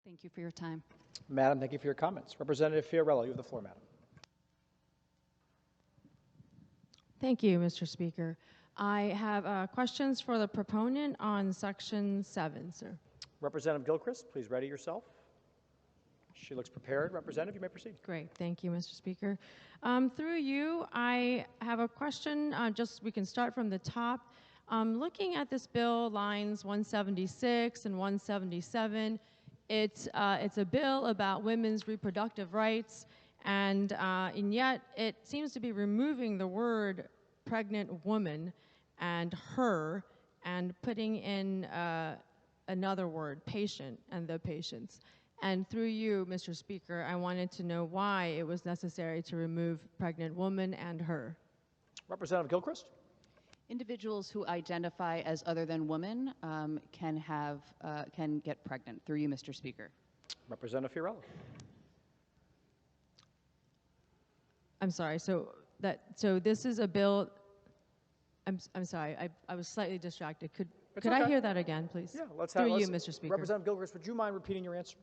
Thank you for your time. Madam, thank you for your comments. Representative Fiorello, you have the floor, madam. Thank you, Mr. Speaker. I have questions for the proponent on Section 7, sir. Representative Gilchrist, please ready yourself. She looks prepared. Representative, you may proceed. Great, thank you, Mr. Speaker. Through you, I have a question. We can start from the top. Looking at this bill, lines 176 and 177, it's a bill about women's reproductive rights, and yet it seems to be removing the word pregnant woman and her and putting in another word, patient, and the patients. And through you, Mr. Speaker, I wanted to know why it was necessary to remove pregnant woman and her. Representative Gilchrist. Individuals who identify as other than women can get pregnant. Through you, Mr. Speaker. Representative Fiorello. I'm sorry. So this is a bill. I'm sorry. I was slightly distracted. Could okay. I hear that again, please? Yeah, Through you, Mr. Speaker. Representative Gilchrist, would you mind repeating your answer?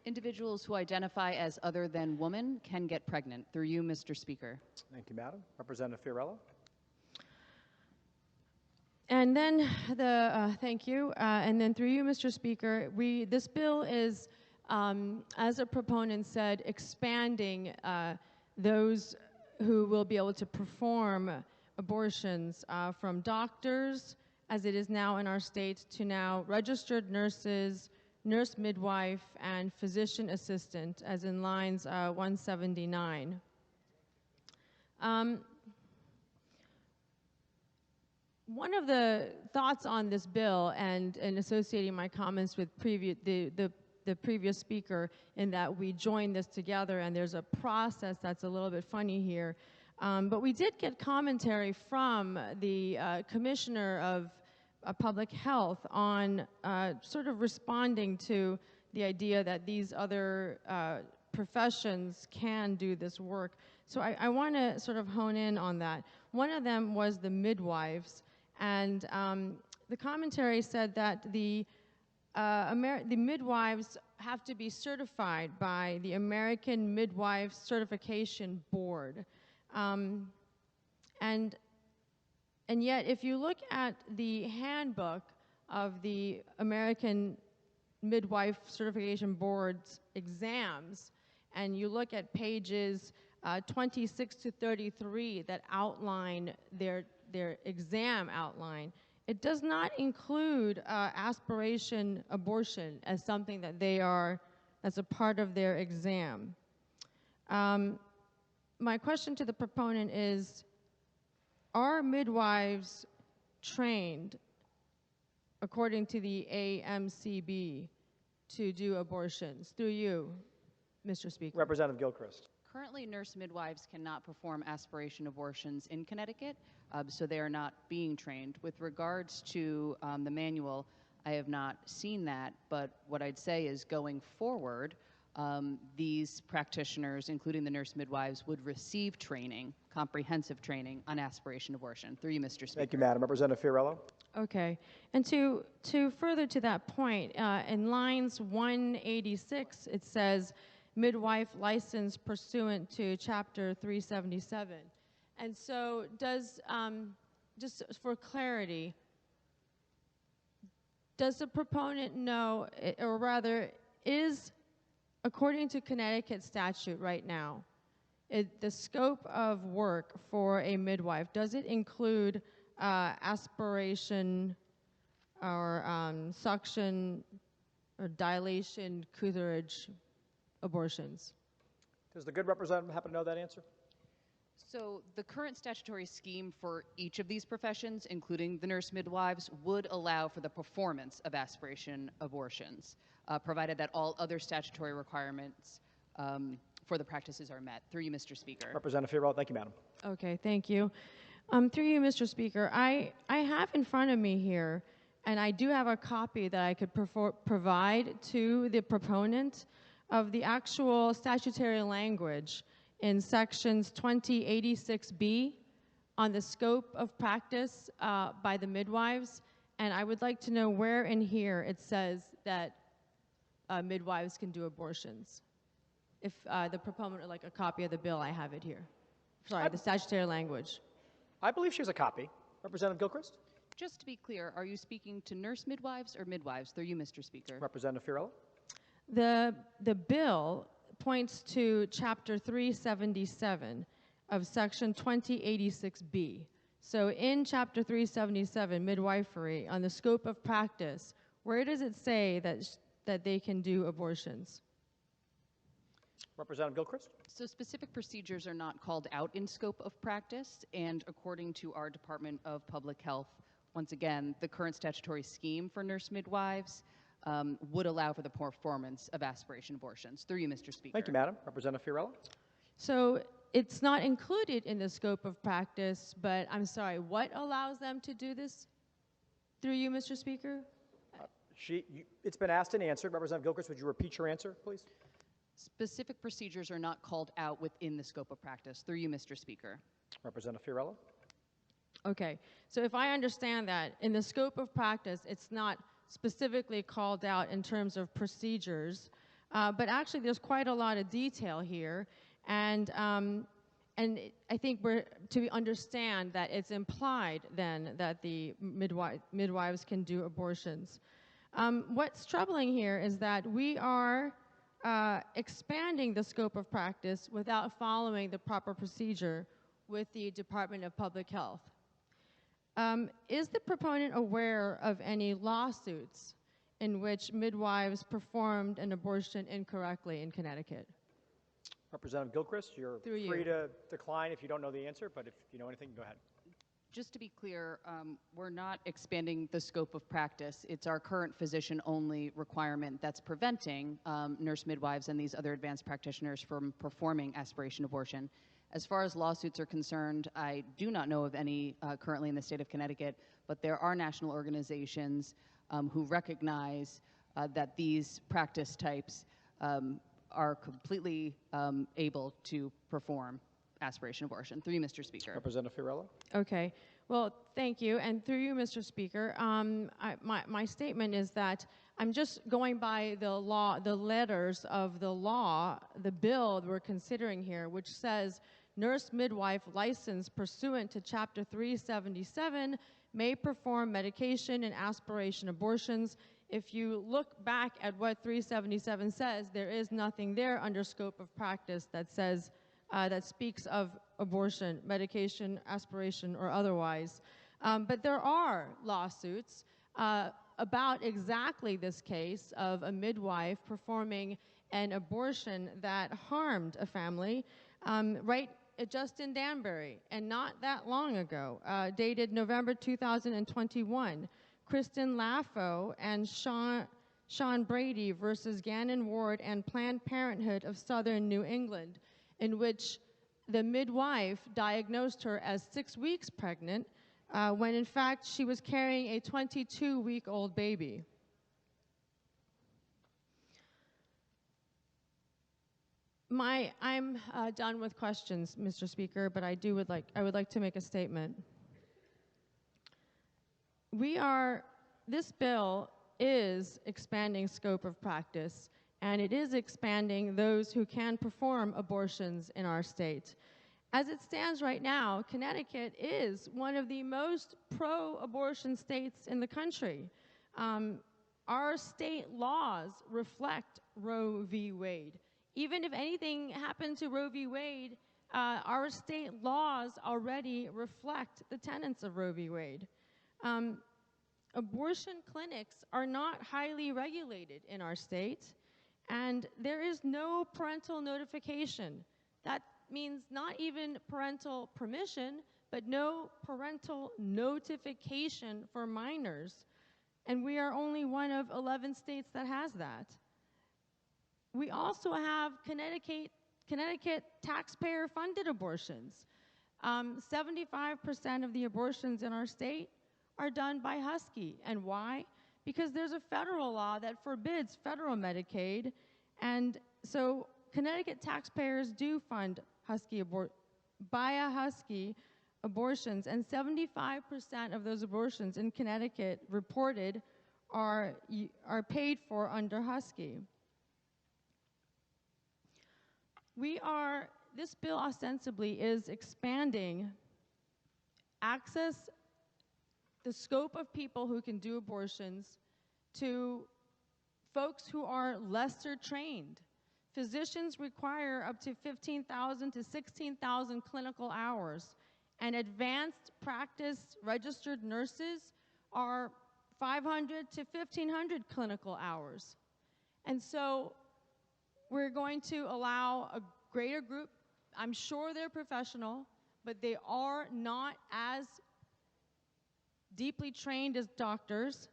Individuals who identify as other than woman can get pregnant. Through you, Mr. Speaker. Thank you, madam. Representative Fiorello. And then thank you. And then through you, Mr. Speaker, this bill is, as a proponent said, expanding those who will be able to perform abortions from doctors, as it is now in our state, to now registered nurses, nurse midwife, and physician assistant, as in lines 179. One of the thoughts on this bill, and associating my comments with the previous speaker, in that we joined this together, and there's a process that's a little bit funny here. But we did get commentary from the Commissioner of Public Health on sort of responding to the idea that these other professions can do this work. So I want to sort of hone in on that. One of them was the midwives. And the commentary said that the midwives have to be certified by the American Midwives Certification Board. And yet, if you look at the handbook of the American Midwife Certification Board's exams, and you look at pages 26 to 33 that outline their exam outline, it does not include aspiration abortion as something that that's a part of their exam. My question to the proponent is, are midwives trained according to the AMCB to do abortions? Through you, Mr. Speaker. Representative Gilchrist. Currently, nurse midwives cannot perform aspiration abortions in Connecticut, so they are not being trained. With regards to the manual, I have not seen that, but what I'd say is going forward, these practitioners, including the nurse midwives, would receive training, comprehensive training on aspiration abortion. Through you, Mr. Speaker. Thank you, madam. Representative Fiorello. Okay, and to further to that point, in lines 186, it says, midwife license pursuant to Chapter 377. And so does, just for clarity, does the proponent know, or rather, according to Connecticut statute right now, the scope of work for a midwife, does it include aspiration or suction or dilation, couthage abortions? Does the good representative happen to know that answer? So the current statutory scheme for each of these professions, including the nurse midwives, would allow for the performance of aspiration abortions, provided that all other statutory requirements for the practices are met. Through you, Mr. Speaker. Representative Fiorello. Thank you, madam. Okay, thank you. Through you, Mr. Speaker, I have in front of me here, and I do have a copy that I could provide to the proponent of the actual statutory language in sections 2086B on the scope of practice by the midwives, and I would like to know where in here it says that midwives can do abortions. If the proponent would like a copy of the bill, I have it here. Sorry, the statutory language. I believe she has a copy. Representative Gilchrist? Just to be clear, are you speaking to nurse midwives or midwives? Through you, Mr. Speaker. Representative Fiorello? The bill points to Chapter 377 of Section 2086B. So in Chapter 377, midwifery, on the scope of practice, where does it say that they can do abortions? Representative Gilchrist? So specific procedures are not called out in scope of practice, and according to our Department of Public Health, once again, the current statutory scheme for nurse midwives would allow for the performance of aspiration abortions. Through you, Mr. Speaker. Thank you, Madam. Representative Fiorello? So it's not included in the scope of practice, but I'm sorry, what allows them to do this? Through you, Mr. Speaker? It's been asked and answered. Representative Gilchrist, would you repeat your answer, please? Specific procedures are not called out within the scope of practice. Through you, Mr. Speaker. Representative Fiorello? Okay, so if I understand that, in the scope of practice, it's not specifically called out in terms of procedures, but actually there's quite a lot of detail here, and I think we're to understand that it's implied then that the midwives can do abortions. What's troubling here is that we are expanding the scope of practice without following the proper procedure with the Department of Public Health. Is the proponent aware of any lawsuits in which midwives performed an abortion incorrectly in Connecticut? Representative Gilchrist, you're free to decline if you don't know the answer, but if you know anything, go ahead. Just to be clear, we're not expanding the scope of practice. It's our current physician-only requirement that's preventing nurse midwives and these other advanced practitioners from performing aspiration abortion. As far as lawsuits are concerned, I do not know of any currently in the state of Connecticut, but there are national organizations who recognize that these practice types are completely able to perform aspiration abortion. Through you, Mr. Speaker. Representative Fiorello? Okay. Well, thank you. And through you, Mr. Speaker, my statement is that I'm just going by the law, the letters of the law, the bill we're considering here, which says nurse midwife licensed pursuant to Chapter 377 may perform medication and aspiration abortions. If you look back at what 377 says, there is nothing there under scope of practice that says that speaks of abortion, medication, aspiration, or otherwise. But there are lawsuits about exactly this case of a midwife performing an abortion that harmed a family, just in Danbury, and not that long ago, dated November 2021. Kristen Laffo and Sean Brady versus Gannon Ward and Planned Parenthood of Southern New England, in which the midwife diagnosed her as 6 weeks pregnant when in fact she was carrying a 22-week-old baby. I'm done with questions, Mr. Speaker, but I would like to make a statement. This bill is expanding scope of practice, and it is expanding those who can perform abortions in our state. As it stands right now, Connecticut is one of the most pro-abortion states in the country. Our state laws reflect Roe v. Wade. Even if anything happened to Roe v. Wade, our state laws already reflect the tenets of Roe v. Wade. Abortion clinics are not highly regulated in our state, and there is no parental notification. That means not even parental permission, but no parental notification for minors. And we are only one of 11 states that has that. We also have Connecticut taxpayer-funded abortions. 75% of the abortions in our state are done by Husky. And why? Because there's a federal law that forbids federal Medicaid, and so Connecticut taxpayers do fund Husky abortions, and 75% of those abortions in Connecticut reported are paid for under Husky. This bill ostensibly is expanding access, the scope of people who can do abortions to folks who are lesser trained. Physicians require up to 15,000 to 16,000 clinical hours, and advanced practice registered nurses are 500 to 1,500 clinical hours. And so we're going to allow a greater group. I'm sure they're professional, but they are not as deeply trained as doctors,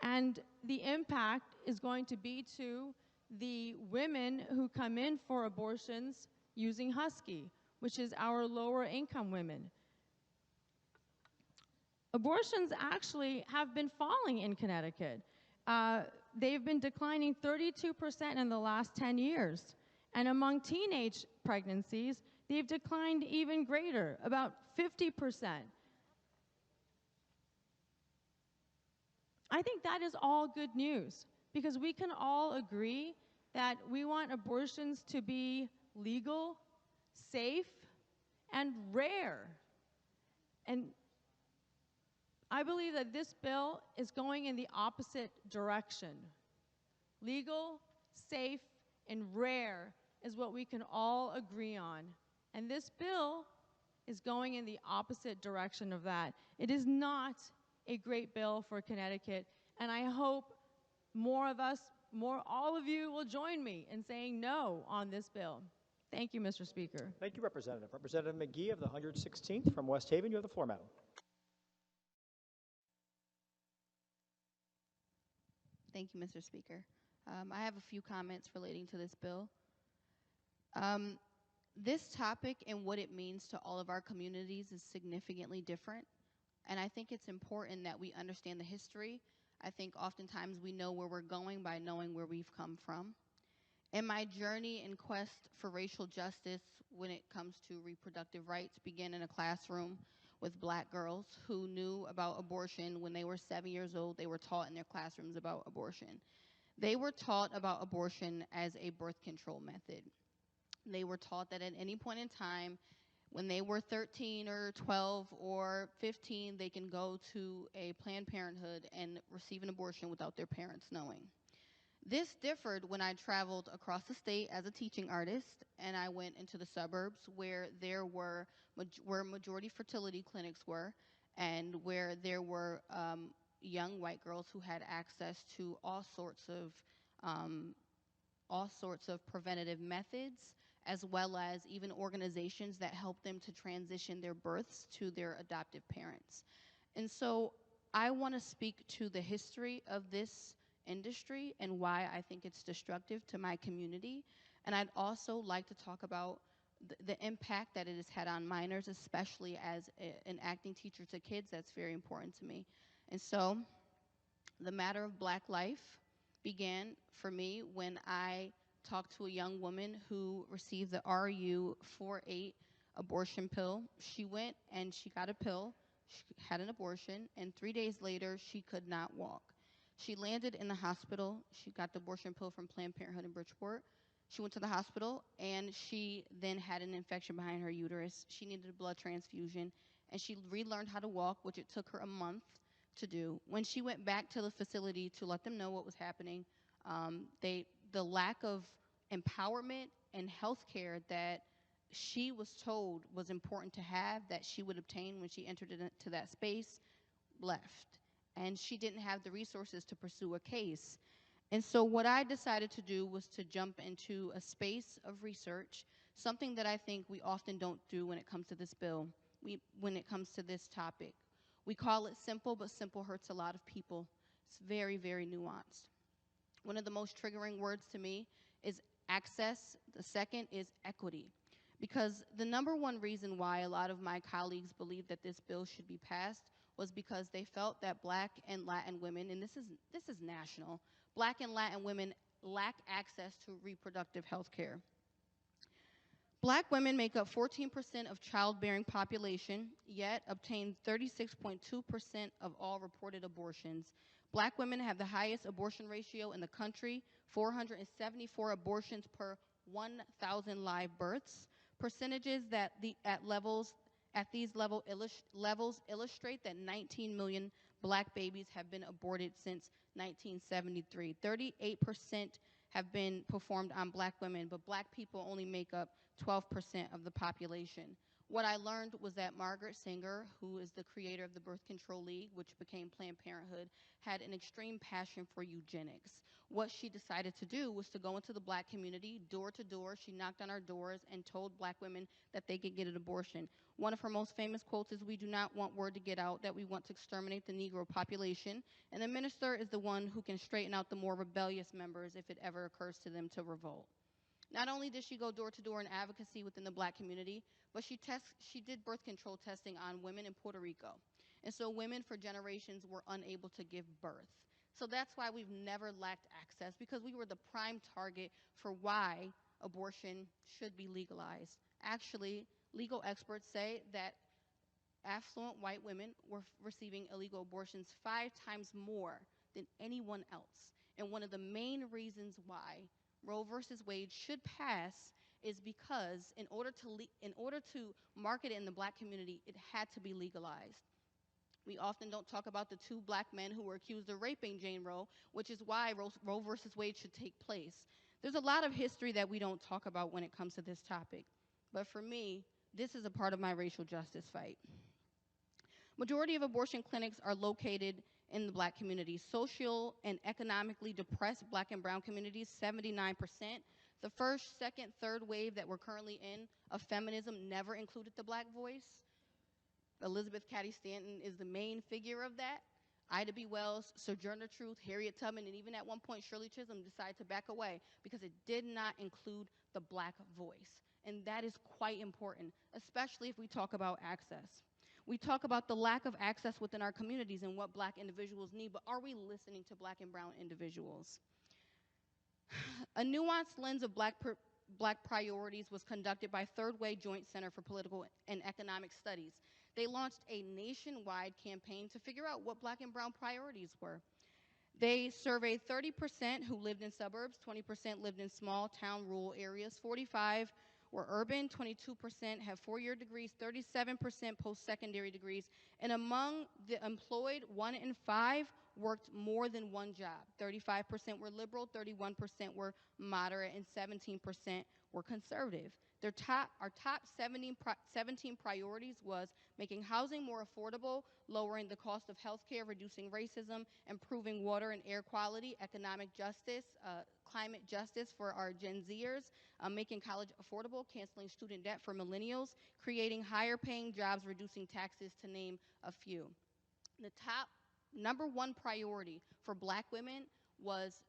and the impact is going to be to the women who come in for abortions using Husky, which is our lower income women. Abortions actually have been falling in Connecticut. They've been declining 32% in the last 10 years. And among teenage pregnancies, they've declined even greater, about 50%. I think that is all good news, because we can all agree that we want abortions to be legal, safe, and rare. And I believe that this bill is going in the opposite direction. Legal, safe, and rare is what we can all agree on. And this bill is going in the opposite direction of that. It is not a great bill for Connecticut, and I hope all of you will join me in saying no on this bill. Thank you, Mr. Speaker. Thank you, Representative. Representative McGee of the 116th from West Haven, you have the floor, madam. Thank you, Mr. Speaker. I have a few comments relating to this bill. This topic and what it means to all of our communities is significantly different, and I think it's important that we understand the history. I think oftentimes we know where we're going by knowing where we've come from. And my journey and quest for racial justice when it comes to reproductive rights began in a classroom with black girls who knew about abortion when they were 7 years old. They were taught in their classrooms about abortion. They were taught about abortion as a birth control method. They were taught that at any point in time, when they were 13 or 12 or 15, they can go to a Planned Parenthood and receive an abortion without their parents knowing. This differed when I traveled across the state as a teaching artist, and I went into the suburbs where there were where majority fertility clinics were, and where there were young white girls who had access to all sorts of preventative methods, as well as even organizations that help them to transition their births to their adoptive parents. And so I want to speak to the history of this industry and why I think it's destructive to my community. And I'd also like to talk about the impact that it has had on minors, especially as an acting teacher to kids. That's very important to me. And so the matter of Black life began for me when I talked to a young woman who received the RU48 abortion pill. She went and she got a pill, she had an abortion, and 3 days later she could not walk. She landed in the hospital. She got the abortion pill from Planned Parenthood in Bridgeport. She went to the hospital, and she then had an infection behind her uterus. She needed a blood transfusion, and she relearned how to walk, which it took her a month to do. When she went back to the facility to let them know what was happening, the lack of empowerment and health care that she was told was important to have, that she would obtain when she entered into that space, left. And she didn't have the resources to pursue a case. And so what I decided to do was to jump into a space of research, something that I think we often don't do when it comes to this bill, when it comes to this topic. We call it simple, but simple hurts a lot of people. It's very, very nuanced. One of the most triggering words to me is access. The second is equity. Because the number one reason why a lot of my colleagues believe that this bill should be passed was because they felt that Black and Latin women, and this is national, Black and Latin women lack access to reproductive health care. Black women make up 14% of childbearing population, yet obtain 36.2% of all reported abortions. Black women have the highest abortion ratio in the country, 474 abortions per 1,000 live births. Percentages at these levels illustrate that 19 million black babies have been aborted since 1973. 38% have been performed on black women, but black people only make up 12% of the population. What I learned was that Margaret Sanger, who is the creator of the Birth Control League, which became Planned Parenthood, had an extreme passion for eugenics. What she decided to do was to go into the black community, door to door. She knocked on our doors and told black women that they could get an abortion. One of her most famous quotes is, "We do not want word to get out that we want to exterminate the Negro population, and the minister is the one who can straighten out the more rebellious members if it ever occurs to them to revolt." Not only did she go door to door in advocacy within the black community, but she did birth control testing on women in Puerto Rico. And so women for generations were unable to give birth. So that's why we've never lacked access, because we were the prime target for why abortion should be legalized. Actually, legal experts say that affluent white women were receiving illegal abortions 5 times more than anyone else. And one of the main reasons why Roe versus Wade should pass is because in order to market it in the black community, it had to be legalized. We often don't talk about the 2 black men who were accused of raping Jane Roe, which is why Roe versus Wade should take place. There's a lot of history that we don't talk about when it comes to this topic. But for me, this is a part of my racial justice fight. Majority of abortion clinics are located in the black community. Social and economically depressed black and brown communities, 79%. The first, second, third wave that we're currently in of feminism never included the black voice. Elizabeth Cady Stanton is the main figure of that. Ida B. Wells, Sojourner Truth, Harriet Tubman, and even at one point Shirley Chisholm decided to back away because it did not include the black voice. And that is quite important, especially if we talk about access. We talk about the lack of access within our communities and what black individuals need, but are we listening to black and brown individuals? A nuanced lens of black priorities was conducted by Third Way Joint Center for Political and Economic Studies. They launched a nationwide campaign to figure out what black and brown priorities were. They surveyed 30% who lived in suburbs, 20% lived in small town rural areas, 45% were urban, 22% have 4-year degrees, 37% post-secondary degrees, and among the employed, 1 in 5 worked more than one job. 35% were liberal, 31% were moderate, and 17% were conservative. Our top 17 priorities was making housing more affordable, lowering the cost of healthcare, reducing racism, improving water and air quality, economic justice, climate justice for our Gen Zers, making college affordable, canceling student debt for millennials, creating higher paying jobs, reducing taxes, to name a few. The top number 1 priority for black women was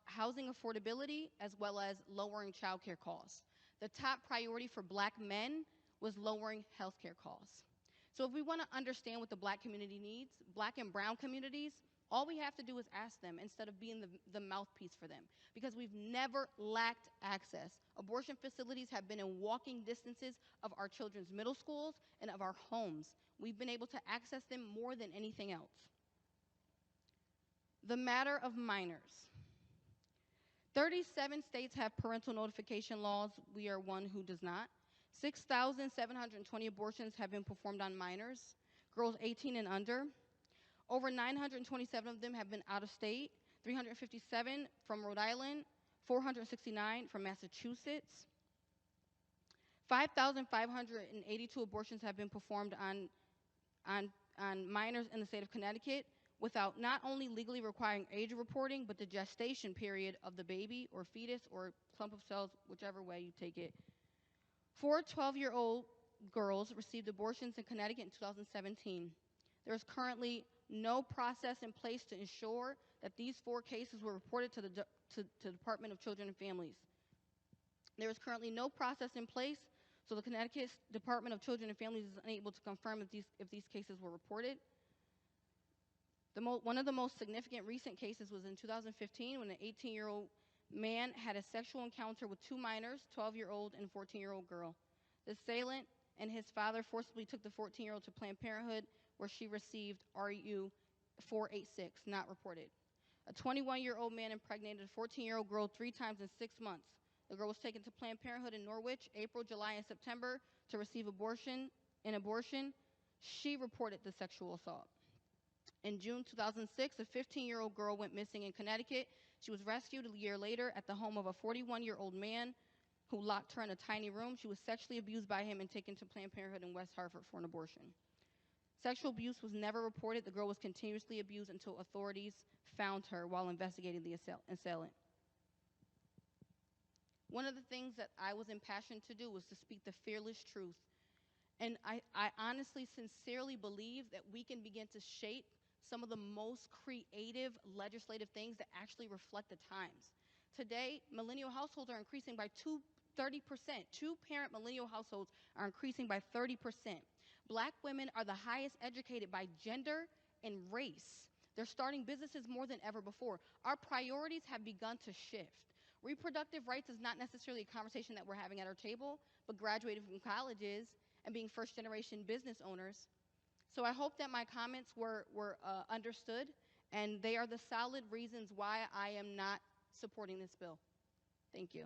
housing affordability as well as lowering child care costs. The top priority for black men was lowering healthcare costs. So if we want to understand what the black community needs, black and brown communities, all we have to do is ask them instead of being the mouthpiece for them, because we've never lacked access. Abortion facilities have been in walking distances of our children's middle schools and of our homes. We've been able to access them more than anything else. The matter of minors. 37 states have parental notification laws. We are one who does not. 6,720 abortions have been performed on minors, girls 18 and under. Over 927 of them have been out of state, 357 from Rhode Island, 469 from Massachusetts. 5,582 abortions have been performed on minors in the state of Connecticut, without not only legally requiring age reporting, but the gestation period of the baby or fetus or clump of cells, whichever way you take it. 4 12-year-old girls received abortions in Connecticut in 2017. There is currently no process in place to ensure that these 4 cases were reported to the Department of Children and Families. There is currently no process in place, so the Connecticut Department of Children and Families is unable to confirm if these cases were reported. One of the most significant recent cases was in 2015 when an 18-year-old man had a sexual encounter with 2 minors, 12-year-old and 14-year-old girl. The assailant and his father forcibly took the 14-year-old to Planned Parenthood, where she received RU 486, not reported. A 21-year-old man impregnated a 14-year-old girl 3 times in 6 months. The girl was taken to Planned Parenthood in Norwich, April, July, and September to receive abortion. She reported the sexual assault. In June 2006, a 15-year-old girl went missing in Connecticut. She was rescued a year later at the home of a 41-year-old man who locked her in a tiny room. She was sexually abused by him and taken to Planned Parenthood in West Hartford for an abortion. Sexual abuse was never reported. The girl was continuously abused until authorities found her while investigating the assailant. One of the things that I was impassioned to do was to speak the fearless truth. And I honestly, sincerely believe that we can begin to shape some of the most creative legislative things that actually reflect the times. Today, millennial households are increasing by 30%. Two-parent millennial households are increasing by 30%. Black women are the highest educated by gender and race. They're starting businesses more than ever before. Our priorities have begun to shift. Reproductive rights is not necessarily a conversation that we're having at our table, but graduating from colleges and being first-generation business owners. So I hope that my comments were understood, and they are the solid reasons why I am not supporting this bill. Thank you.